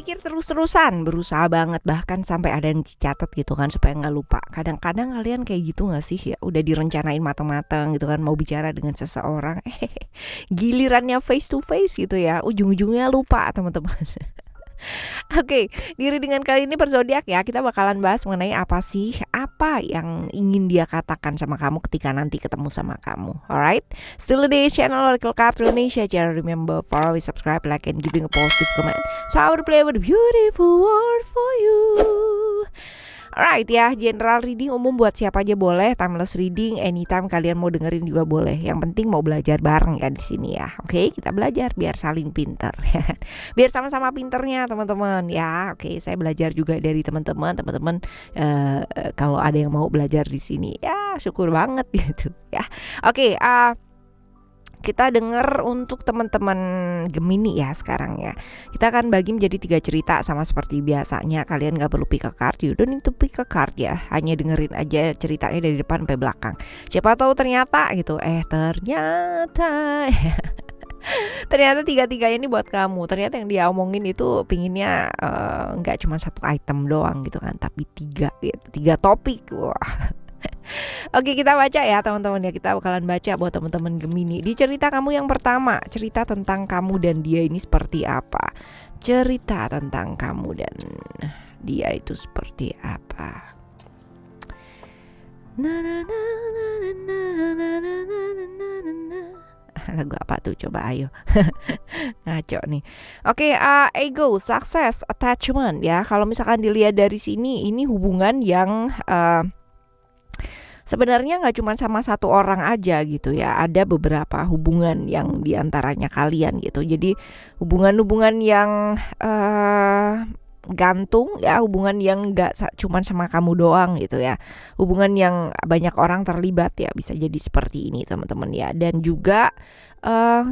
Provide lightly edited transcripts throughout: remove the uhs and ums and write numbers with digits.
mikir terus-terusan, berusaha banget, bahkan sampai ada yang dicatat gitu kan supaya nggak lupa. Kadang-kadang kalian kayak gitu nggak sih ya? Udah direncanain matang-matang gitu kan mau bicara dengan seseorang, gilirannya face to face gitu ya, ujung-ujungnya lupa teman-teman. Oke, di readingan kali ini berzodiak ya, kita bakalan bahas mengenai apa yang ingin dia katakan sama kamu ketika nanti ketemu sama kamu. Alright, still di channel Oracle Card Indonesia. Jangan remember follow, subscribe, like, and giving a positive comment. So I will play with a beautiful word for you. Alright ya, general reading umum buat siapa aja boleh, timeless reading anytime kalian mau dengerin juga boleh. Yang penting mau belajar bareng ya di sini ya. Oke, kita belajar biar saling pinter ya. Biar sama-sama pinternya teman-teman ya. Oke, saya belajar juga dari teman-teman. Teman-teman kalau ada yang mau belajar di sini ya syukur banget gitu ya. Oke, kita dengar untuk teman-teman Gemini ya sekarang ya. Kita akan bagi menjadi 3 cerita sama seperti biasanya. Kalian gak perlu pick a card, you don't need to pick a card ya. Hanya dengerin aja ceritanya dari depan sampai belakang. Siapa tahu ternyata gitu. Ternyata tiga-tiganya ini buat kamu. Ternyata yang dia omongin itu pinginnya gak cuma satu item doang gitu kan, tapi 3 gitu, 3 topik. Wah. Oke, kita baca ya teman-teman ya. Kita bakalan baca buat teman-teman Gemini. Di cerita kamu yang pertama, cerita tentang kamu dan dia ini seperti apa? Cerita tentang kamu dan dia itu seperti apa? Lagu apa tuh? Coba ayo. Ngaco nih. Oke, ego, sukses, attachment ya. Kalau misalkan dilihat dari sini, ini hubungan yang sebenarnya nggak cuma sama satu orang aja gitu ya, ada beberapa hubungan yang diantaranya kalian gitu. Jadi hubungan-hubungan yang gantung ya, hubungan yang nggak cuma sama kamu doang gitu ya, hubungan yang banyak orang terlibat ya, bisa jadi seperti ini teman-teman ya. Dan juga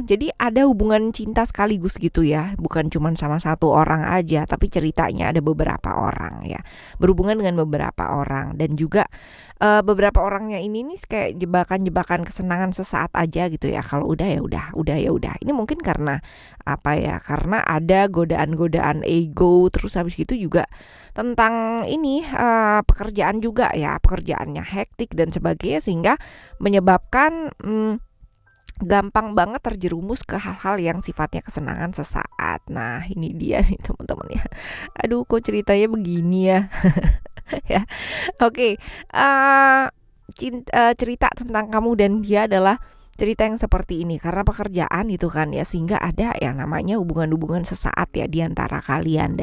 jadi ada hubungan cinta sekaligus gitu ya, bukan cuma sama satu orang aja, tapi ceritanya ada beberapa orang ya, berhubungan dengan beberapa orang. Dan juga beberapa orangnya ini nih kayak jebakan-jebakan kesenangan sesaat aja gitu ya. Kalau udah ya udah. Ini mungkin karena apa ya? Karena ada godaan-godaan ego. Terus habis gitu juga tentang ini pekerjaan juga ya, pekerjaannya hektik dan sebagainya, sehingga menyebabkan gampang banget terjerumus ke hal-hal yang sifatnya kesenangan sesaat. Nah ini dia nih teman-teman ya. Aduh kok ceritanya begini ya. Ya, oke. Cerita tentang kamu dan dia adalah cerita yang seperti ini karena pekerjaan itu kan ya, sehingga ada yang namanya hubungan-hubungan sesaat ya di antara kalian.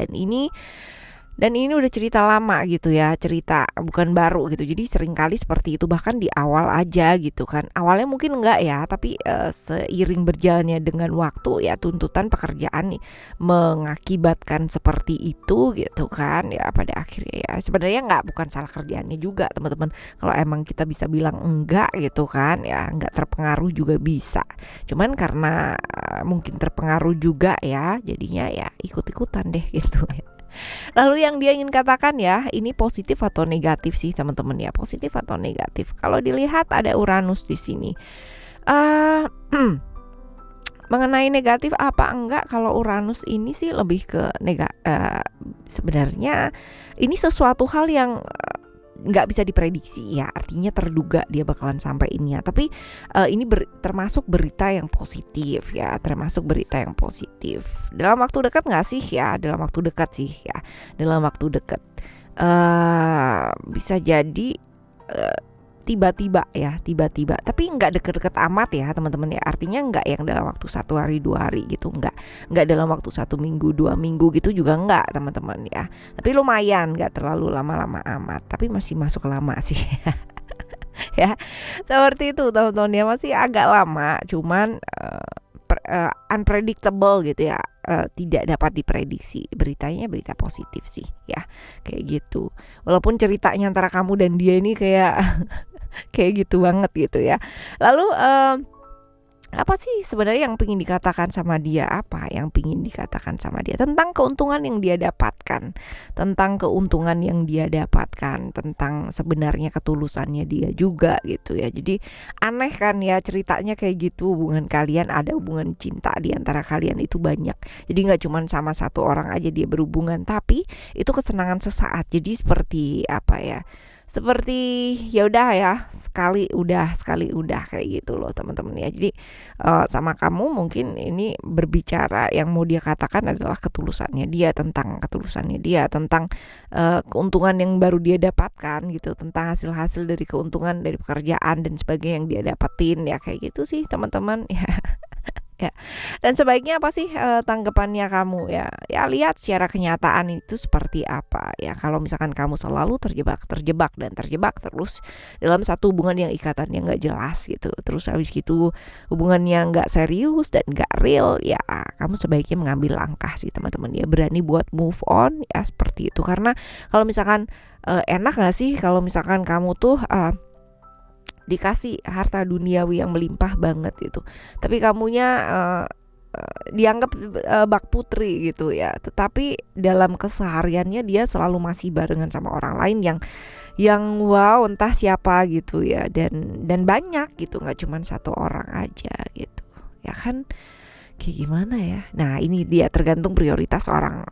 Dan ini udah cerita lama gitu ya, cerita bukan baru gitu. Jadi seringkali seperti itu, bahkan di awal aja gitu kan. Awalnya mungkin enggak ya, tapi seiring berjalannya dengan waktu ya, tuntutan pekerjaan nih mengakibatkan seperti itu gitu kan. Ya pada akhirnya ya sebenarnya bukan salah kerjaannya juga teman-teman. Kalau emang kita bisa bilang enggak gitu kan ya, enggak terpengaruh juga bisa. Cuman karena mungkin terpengaruh juga ya, jadinya ya ikut-ikutan deh gitu ya. Lalu yang dia ingin katakan ya, ini positif atau negatif sih teman-teman ya, positif atau negatif. Kalau dilihat ada Uranus di sini. Mengenai negatif apa enggak, kalau Uranus ini sih lebih ke sebenarnya ini sesuatu hal yang nggak bisa diprediksi ya, artinya terduga dia bakalan sampai ini ya. Tapi ini termasuk berita yang positif ya, termasuk berita yang positif. Dalam waktu dekat nggak sih ya? Dalam waktu dekat sih ya, dalam waktu dekat bisa jadi tiba-tiba ya, tiba-tiba. Tapi nggak deket-deket amat ya teman-teman ya. Artinya nggak yang dalam waktu 1 hari 2 hari gitu, nggak dalam waktu 1 minggu 2 minggu gitu juga nggak teman-teman ya. Tapi lumayan, nggak terlalu lama-lama amat, tapi masih masuk lama sih. Ya seperti itu teman-teman ya, masih agak lama, cuman unpredictable gitu ya, tidak dapat diprediksi. Beritanya berita positif sih ya, kayak gitu. Walaupun ceritanya antara kamu dan dia ini kayak kayak gitu banget gitu ya. Lalu apa sih sebenarnya yang pingin dikatakan sama dia, apa yang pingin dikatakan sama dia tentang keuntungan yang dia dapatkan, tentang sebenarnya ketulusannya dia juga gitu ya. Jadi aneh kan ya ceritanya kayak gitu, hubungan kalian, ada hubungan cinta di antara kalian itu banyak. Jadi nggak cuma sama satu orang aja dia berhubungan, tapi itu kesenangan sesaat. Jadi seperti apa ya? Seperti ya udah ya, sekali udah kayak gitu loh teman-teman ya. Jadi sama kamu mungkin ini berbicara, yang mau dia katakan adalah ketulusannya dia, tentang keuntungan yang baru dia dapatkan gitu, tentang hasil-hasil dari keuntungan dari pekerjaan dan sebagainya yang dia dapetin ya, kayak gitu sih teman-teman ya. Ya. Dan sebaiknya apa sih tanggapannya kamu ya? Ya lihat secara kenyataan itu seperti apa ya. Kalau misalkan kamu selalu terjebak terus dalam satu hubungan yang ikatannya nggak jelas gitu, terus habis gitu hubungannya nggak serius dan nggak real, ya kamu sebaiknya mengambil langkah sih teman-teman ya, berani buat move on ya, seperti itu. Karena kalau misalkan enak nggak sih kalau misalkan kamu tuh dikasih harta duniawi yang melimpah banget itu, tapi kamunya dianggap bak putri gitu ya, tetapi dalam kesehariannya dia selalu masih barengan sama orang lain yang wow entah siapa gitu ya, dan banyak gitu, nggak cuma satu orang aja gitu ya kan. Kayak gimana ya? Nah ini dia tergantung prioritas orang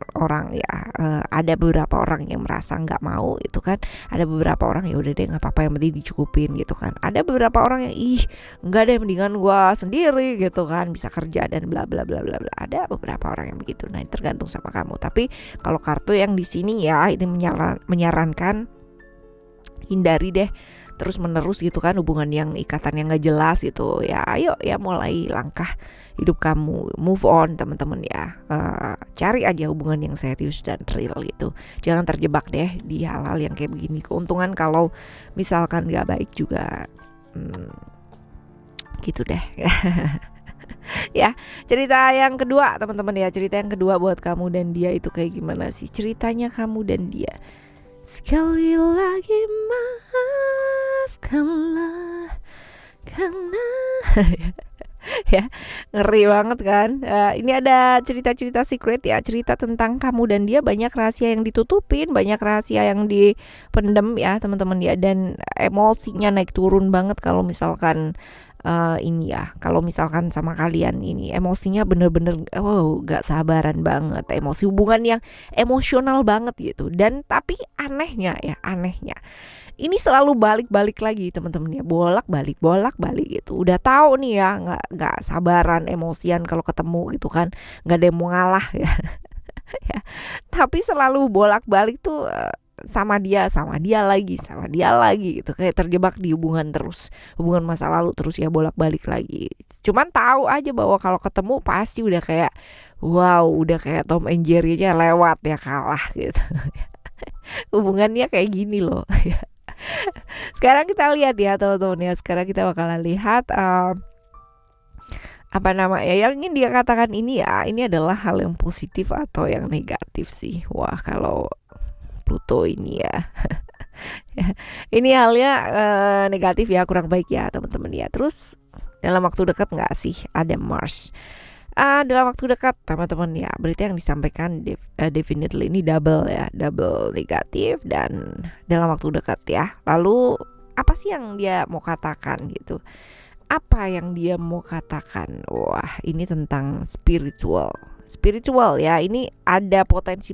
ya. Ada beberapa orang yang merasa nggak mau itu kan. Ada beberapa orang ya udah deh nggak apa-apa, yang penting dicukupin gitu kan. Ada beberapa orang yang nggak deh, mendingan gua sendiri gitu kan, bisa kerja dan bla bla bla bla bla. Ada beberapa orang yang begitu. Nah tergantung sama kamu. Tapi kalau kartu yang di sini ya ini menyarankan hindari deh terus menerus gitu kan hubungan yang ikatan yang nggak jelas gitu ya. Ayo ya mulai langkah hidup kamu, move on teman-teman ya. Cari aja hubungan yang serius dan real gitu. Jangan terjebak deh di hal-hal yang kayak begini. Keuntungan kalau misalkan nggak baik juga gitu deh. Ya, cerita yang kedua teman-teman ya, cerita yang kedua buat kamu dan dia itu kayak gimana sih ceritanya kamu dan dia. Sekali lagi maafkanlah karena ya ngeri banget kan. Ini ada cerita-cerita secret ya, cerita tentang kamu dan dia, banyak rahasia yang ditutupin, banyak rahasia yang dipendem ya teman-teman ya, dan emosinya naik turun banget kalau misalkan ini ya, kalau misalkan sama kalian ini emosinya bener-bener gak sabaran banget, emosi, hubungan yang emosional banget gitu. Dan tapi anehnya ini selalu balik-balik lagi teman-teman ya, bolak-balik gitu. Udah tahu nih ya nggak sabaran, emosian kalau ketemu gitu kan, nggak ada yang mau ngalah ya. Ya. Tapi selalu bolak-balik tuh sama dia lagi gitu, kayak terjebak di hubungan masa lalu terus ya, bolak-balik lagi. Cuman tahu aja bahwa kalau ketemu pasti udah kayak wow, udah kayak Tom and Jerry-nya lewat ya, kalah gitu. Hubungannya kayak gini loh. Sekarang kita lihat ya teman-teman ya, sekarang kita bakalan lihat apa namanya yang ingin dia katakan ini ya. Ini adalah hal yang positif atau yang negatif sih. Wah kalau Pluto ini ya. Ya, ini halnya negatif ya, kurang baik ya teman-teman ya. Terus dalam waktu dekat nggak sih ada Mars? Dalam waktu dekat teman-teman ya, berita yang disampaikan definitely ini double negatif dan dalam waktu dekat ya. Lalu apa sih yang dia mau katakan gitu? Apa yang dia mau katakan? Wah ini tentang spiritual ya. Ini ada potensi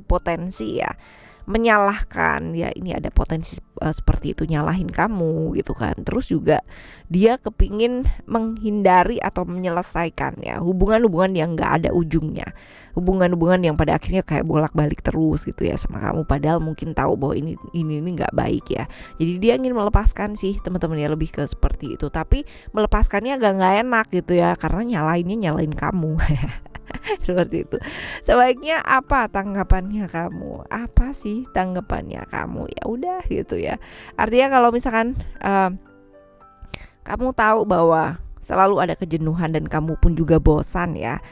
ya menyalahkan ya, ini ada potensi seperti itu, nyalahin kamu gitu kan. Terus juga dia kepingin menghindari atau menyelesaikan ya hubungan-hubungan yang gak ada ujungnya, hubungan-hubungan yang pada akhirnya kayak bolak-balik terus gitu ya sama kamu, padahal mungkin tahu bahwa ini gak baik ya. Jadi dia ingin melepaskan sih teman-teman ya, lebih ke seperti itu. Tapi melepaskannya agak gak enak gitu ya, karena nyalain kamu. Seperti itu. Sebaiknya apa tanggapannya kamu? Apa sih tanggapannya kamu? Ya udah gitu ya. Artinya kalau misalkan kamu tahu bahwa selalu ada kejenuhan dan kamu pun juga bosan ya,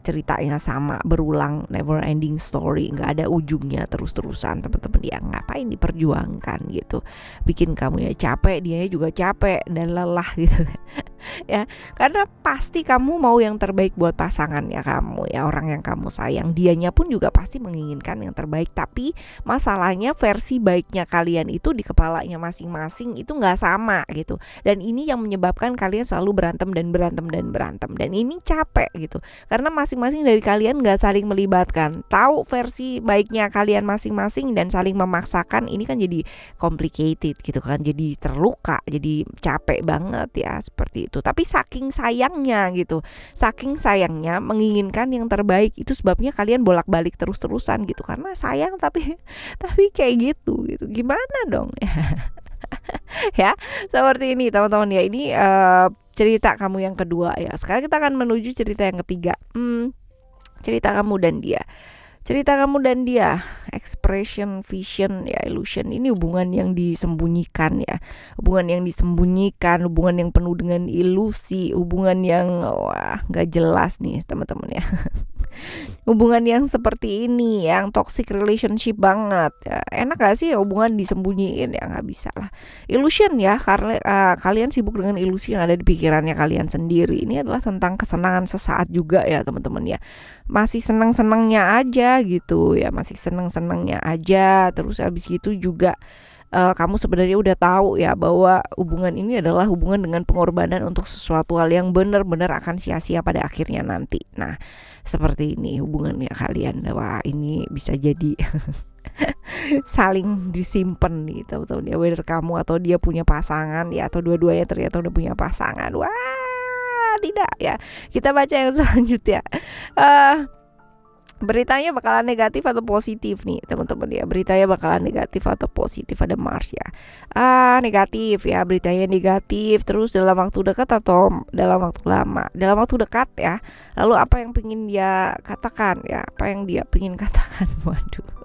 ceritanya sama berulang, never ending story, nggak ada ujungnya terus-terusan teman-teman ya, ngapain diperjuangkan gitu, bikin kamu ya capek, dia juga capek dan lelah gitu. ya. Karena pasti kamu mau yang terbaik buat pasangannya kamu ya, orang yang kamu sayang. Dianya pun juga pasti menginginkan yang terbaik, tapi masalahnya versi baiknya kalian itu di kepalanya masing-masing itu nggak sama gitu. Dan ini yang menyebabkan kalian selalu berantem dan berantem dan berantem. Dan ini capek gitu, karena masing-masing dari kalian nggak saling melibatkan, tahu versi baiknya kalian masing-masing dan saling memaksakan. Ini kan jadi complicated gitu kan, jadi terluka, jadi capek banget ya seperti itu. Tapi saking sayangnya gitu, saking sayangnya menginginkan yang terbaik, itu sebabnya kalian bolak-balik terus-terusan gitu, karena sayang tapi kayak gitu gimana dong ya. Seperti ini teman-teman ya. Ini cerita kamu yang kedua ya. Sekarang kita akan menuju cerita yang ketiga. Cerita kamu dan dia. Cerita kamu dan dia, expression, vision, ya illusion. Ini hubungan yang disembunyikan ya. Hubungan yang disembunyikan, hubungan yang penuh dengan ilusi, hubungan yang gak jelas nih teman-teman ya. Hubungan yang seperti ini, yang toxic relationship banget ya. Enak gak sih hubungan disembunyiin? Ya gak bisa lah. Illusion ya, karena kalian sibuk dengan ilusi yang ada di pikirannya kalian sendiri. Ini adalah tentang kesenangan sesaat juga ya teman-teman ya. Masih senang-senangnya aja gitu ya, masih senang-senangnya aja. Terus habis itu juga kamu sebenarnya udah tahu ya bahwa hubungan ini adalah hubungan dengan pengorbanan untuk sesuatu hal yang benar-benar akan sia-sia pada akhirnya nanti. Nah, seperti ini hubungannya kalian. Wah, ini bisa jadi saling disimpan nih teman-teman ya, whether kamu atau dia punya pasangan ya, atau dua-duanya ternyata udah punya pasangan. Wah, tidak ya. Kita baca yang selanjutnya. Beritanya bakalan negatif atau positif nih teman-teman ya. Beritanya bakalan negatif atau positif, ada Mars ya. Negatif ya, beritanya negatif. Terus dalam waktu dekat atau dalam waktu lama? Dalam waktu dekat ya. Lalu apa yang pengen dia katakan ya? Apa yang dia pengen katakan? Waduh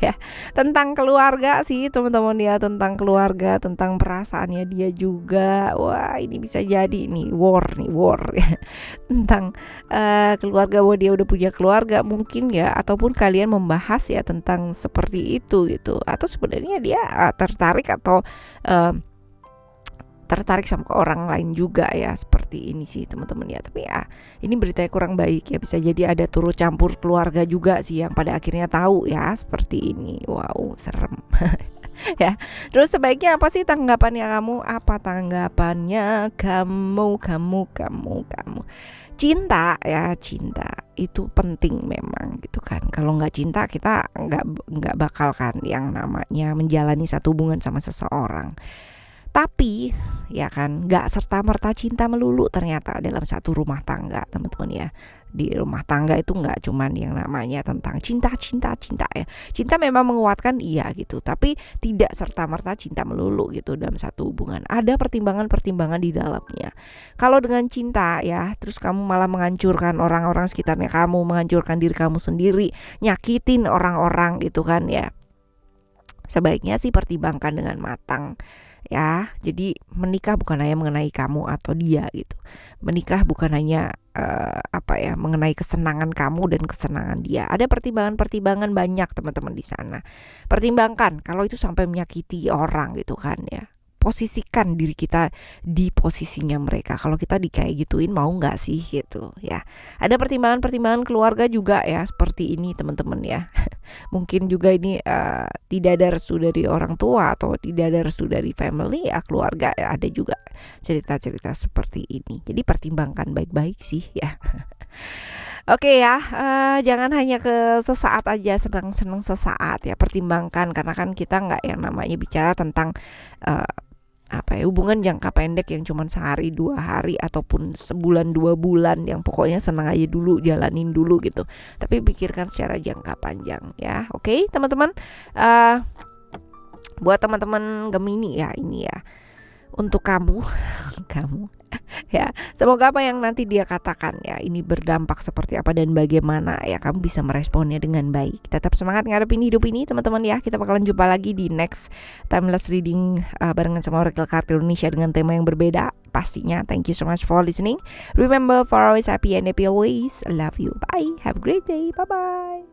ya, tentang keluarga sih teman-teman ya, tentang keluarga, tentang perasaannya dia juga. Wah, ini bisa jadi nih war ya. Tentang keluarga, bahwa dia udah punya keluarga mungkin ya, ataupun kalian membahas ya tentang seperti itu gitu, atau sebenarnya dia tertarik atau tertarik sama orang lain juga ya, seperti ini sih teman-teman ya. Tapi ya ini beritanya kurang baik ya, bisa jadi ada turut campur keluarga juga sih yang pada akhirnya tahu ya seperti ini. Wow, serem ya. Terus sebaiknya apa sih tanggapannya kamu? Apa tanggapannya kamu? Cinta ya, cinta itu penting memang gitu kan. Kalau nggak cinta kita nggak bakal kan yang namanya menjalani satu hubungan sama seseorang. Tapi ya kan gak serta-merta cinta melulu ternyata dalam satu rumah tangga teman-teman ya. Di rumah tangga itu gak cuman yang namanya tentang cinta ya. Cinta memang menguatkan iya gitu, tapi tidak serta-merta cinta melulu gitu dalam satu hubungan. Ada pertimbangan-pertimbangan di dalamnya. Kalau dengan cinta ya, terus kamu malah menghancurkan orang-orang sekitarnya kamu, menghancurkan diri kamu sendiri, nyakitin orang-orang gitu kan ya. Sebaiknya sih pertimbangkan dengan matang ya. Jadi menikah bukan hanya mengenai kamu atau dia gitu. Menikah bukan hanya mengenai kesenangan kamu dan kesenangan dia. Ada pertimbangan-pertimbangan banyak teman-teman di sana. Pertimbangkan kalau itu sampai menyakiti orang gitu kan ya. Posisikan diri kita di posisinya mereka. Kalau kita kayak gituin mau nggak sih gitu ya. Ada pertimbangan-pertimbangan keluarga juga ya, seperti ini teman-teman ya. Mungkin juga ini tidak ada restu dari orang tua atau tidak ada restu dari family ya, keluarga ya, ada juga cerita-cerita seperti ini. Jadi pertimbangkan baik-baik sih ya. Oke ya, jangan hanya ke sesaat aja, senang-senang sesaat ya. Pertimbangkan, karena kan kita nggak yang namanya bicara tentang hubungan jangka pendek yang cuma sehari 2 hari ataupun sebulan 2 bulan yang pokoknya senang aja dulu, jalanin dulu gitu. Tapi pikirkan secara jangka panjang ya. Oke, teman-teman. Buat teman-teman Gemini ya, ini ya. Untuk kamu ya, semoga apa yang nanti dia katakan ya ini berdampak seperti apa dan bagaimana ya kamu bisa meresponnya dengan baik. Tetap semangat ngadepin hidup ini teman-teman ya. Kita bakalan jumpa lagi di next timeless reading barengan sama Oracle Card Indonesia dengan tema yang berbeda pastinya. Thank you so much for listening. Remember, for always happy and happy always. I love you. Bye. Have a great day. Bye bye.